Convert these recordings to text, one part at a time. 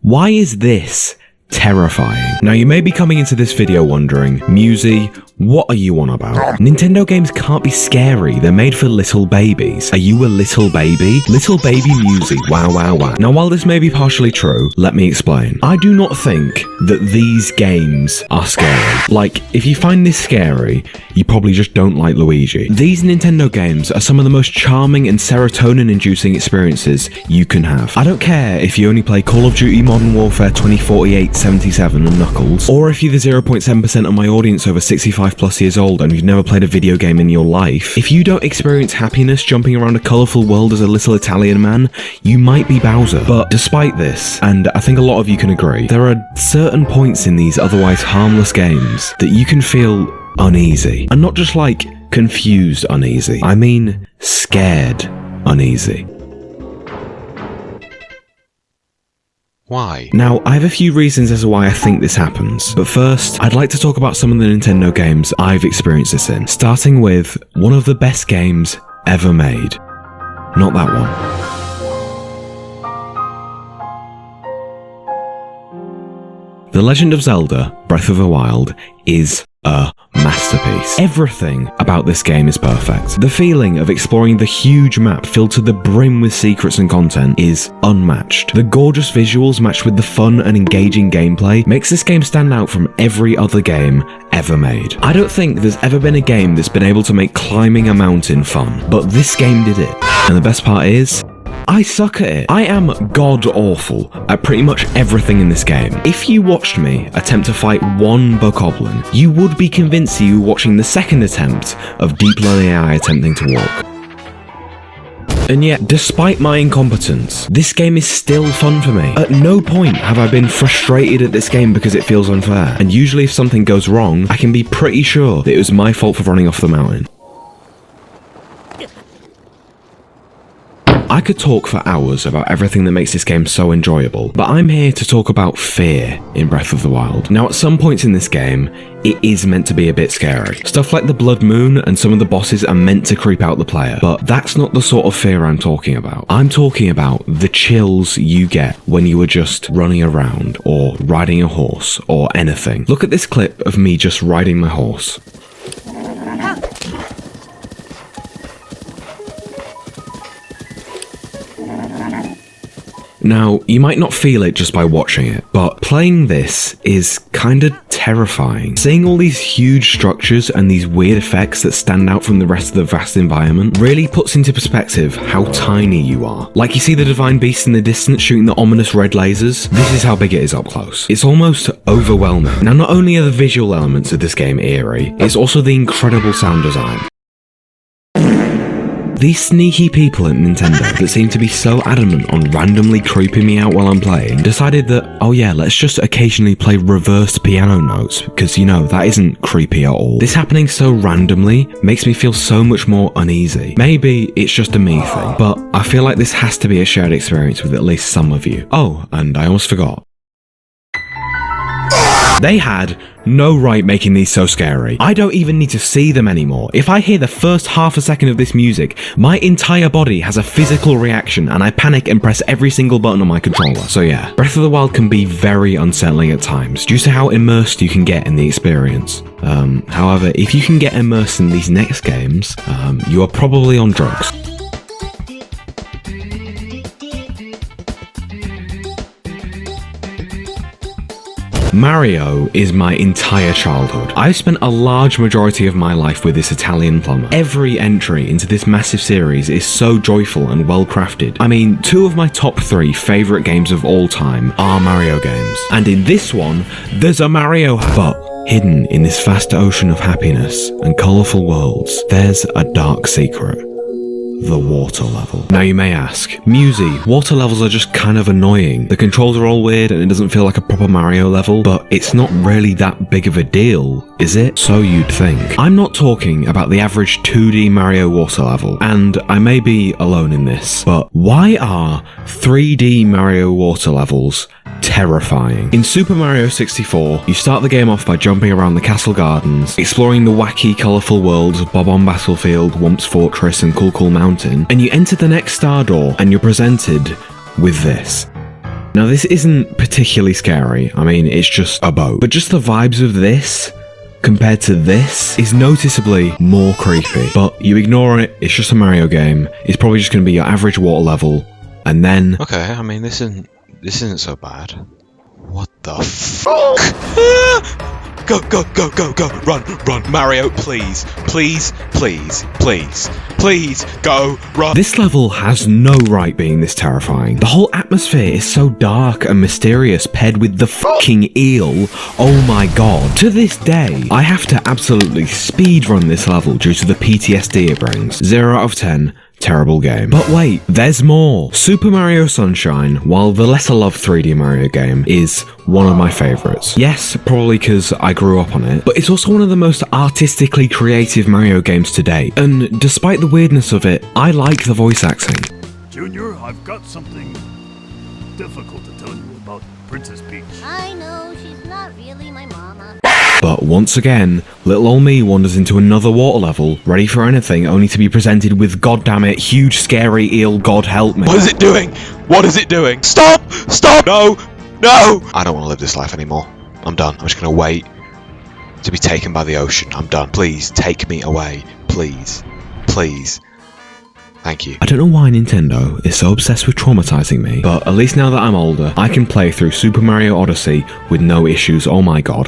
Why is this terrifying? Now you may be coming into this video wondering, Musey, what are you on about? Nintendo games can't be scary, they're made for little babies. Are you a little baby? Little baby Musey, wow wow wow. Now while this may be partially true, let me explain. I do not think that these games are scary. Like, if you find this scary, you probably just don't like Luigi. These Nintendo games are some of the most charming and serotonin-inducing experiences you can have. I don't care if you only play Call of Duty Modern Warfare 2048, 77 and Knuckles, or if you're the 0.7% of my audience over 65 plus years old and you've never played a video game in your life. If you don't experience happiness jumping around a colourful world as a little Italian man, you might be Bowser. But despite this, and I think a lot of you can agree, there are certain points in these otherwise harmless games that you can feel uneasy. And not just like confused uneasy, I mean scared uneasy. Why? Now, I have a few reasons as to why I think this happens, but first, I'd like to talk about some of the Nintendo games I've experienced this in, starting with one of the best games ever made. Not that one. The Legend of Zelda, Breath of the Wild, is a masterpiece. Everything about this game is perfect. The feeling of exploring the huge map filled to the brim with secrets and content is unmatched. The gorgeous visuals matched with the fun and engaging gameplay makes this game stand out from every other game ever made. I don't think there's ever been a game that's been able to make climbing a mountain fun, but this game did it. And the best part is, I suck at it. I am god-awful at pretty much everything in this game. If you watched me attempt to fight one bokoblin, you would be convinced you were watching the second attempt of Deep Learning AI attempting to walk. And yet, despite my incompetence, this game is still fun for me. At no point have I been frustrated at this game because it feels unfair. And usually if something goes wrong, I can be pretty sure that it was my fault for running off the mountain. I could talk for hours about everything that makes this game so enjoyable, but I'm here to talk about fear in Breath of the Wild. Now, at some points in this game, it is meant to be a bit scary. Stuff like the Blood Moon and some of the bosses are meant to creep out the player, but that's not the sort of fear I'm talking about. I'm talking about the chills you get when you are just running around or riding a horse or anything. Look at this clip of me just riding my horse. Now, you might not feel it just by watching it, but playing this is kinda terrifying. Seeing all these huge structures and these weird effects that stand out from the rest of the vast environment really puts into perspective how tiny you are. Like you see the Divine Beast in the distance shooting the ominous red lasers? This is how big it is up close. It's almost overwhelming. Now, not only are the visual elements of this game eerie, it's also the incredible sound design. These sneaky people at Nintendo that seem to be so adamant on randomly creeping me out while I'm playing decided that, oh yeah, let's just occasionally play reversed piano notes, because you know, that isn't creepy at all. This happening so randomly makes me feel so much more uneasy. Maybe it's just a me thing, but I feel like this has to be a shared experience with at least some of you. Oh, and I almost forgot. They had no right making these so scary. I don't even need to see them anymore. If I hear the first half a second of this music, my entire body has a physical reaction and I panic and press every single button on my controller. So yeah, Breath of the Wild can be very unsettling at times due to how immersed you can get in the experience. However, if you can get immersed in these next games, you are probably on drugs. Mario is my entire childhood. I've spent a large majority of my life with this Italian plumber. Every entry into this massive series is so joyful and well crafted. I mean, 2 of my top 3 favourite games of all time are Mario games. And in this one, there's a Mario hat. But hidden in this vast ocean of happiness and colourful worlds, there's a dark secret. The water level. Now you may ask, Musey, water levels are just kind of annoying. The controls are all weird and it doesn't feel like a proper Mario level, but it's not really that big of a deal, is it? So you'd think. I'm not talking about the average 2D Mario water level, and I may be alone in this, but why are 3D Mario water levels terrifying? In Super Mario 64, you start the game off by jumping around the castle gardens, exploring the wacky, colourful worlds of Bob-omb Battlefield, Wump's Fortress, and Cool Cool Mountain, and you enter the next star door and you're presented with this. Now this isn't particularly scary, I mean it's just a boat, but just the vibes of this compared to this is noticeably more creepy. But you ignore it, it's just a Mario game, it's probably just going to be your average water level, and then... Okay, I mean this isn't so bad. What the fuck? Go, go, go, go, go, run, run, Mario, please, please, please, please, please, go, run. This level has no right being this terrifying. The whole atmosphere is so dark and mysterious, paired with the fucking eel. Oh my god. To this day, I have to absolutely speedrun this level due to the PTSD it brings. 0 out of 10. Terrible game. But wait, there's more. Super Mario Sunshine, while the lesser loved 3D Mario game, is one of my favourites. Yes, probably because I grew up on it, but it's also one of the most artistically creative Mario games to date. And despite the weirdness of it, I like the voice acting. Junior, I've got something difficult to tell you about Princess Peach. I know, she's not really my mama. But once again, little ol' me wanders into another water level, ready for anything, only to be presented with goddammit, huge scary eel, God help me. What is it doing? What is it doing? Stop! Stop! No! No! I don't want to live this life anymore. I'm done. I'm just going to wait to be taken by the ocean. I'm done. Please, take me away. Please. Please. Thank you. I don't know why Nintendo is so obsessed with traumatizing me, but at least now that I'm older, I can play through Super Mario Odyssey with no issues, oh my god.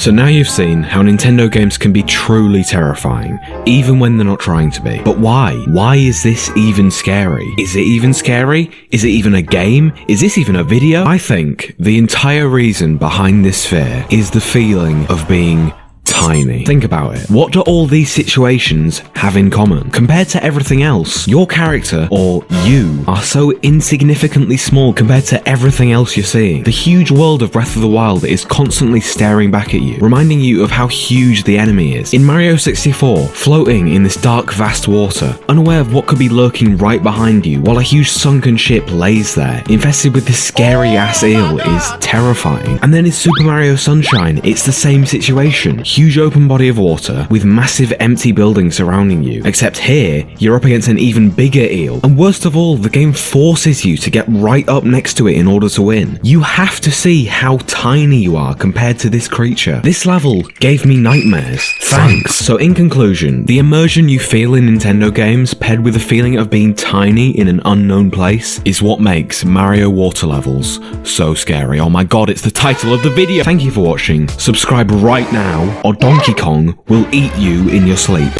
So now you've seen how Nintendo games can be truly terrifying, even when they're not trying to be. But why? Why is this even scary? Is it even scary? Is it even a game? Is this even a video? I think the entire reason behind this fear is the feeling of being tiny. Think about it. What do all these situations have in common? Compared to everything else, your character, or you, are so insignificantly small compared to everything else you're seeing. The huge world of Breath of the Wild is constantly staring back at you, reminding you of how huge the enemy is. In Mario 64, floating in this dark, vast water, unaware of what could be lurking right behind you, while a huge sunken ship lays there, infested with this scary-ass eel, is terrifying. And then in Super Mario Sunshine, it's the same situation. Huge open body of water with massive empty buildings surrounding you, except here you're up against an even bigger eel, and worst of all, the game forces you to get right up next to it in order to win. You have to see how tiny you are compared to this creature. This level gave me nightmares. Thanks. So in conclusion, the immersion you feel in Nintendo games paired with the feeling of being tiny in an unknown place is what makes Mario water levels so scary. Oh my god, it's the title of the video. Thank you for watching. Subscribe right now or Donkey Kong will eat you in your sleep.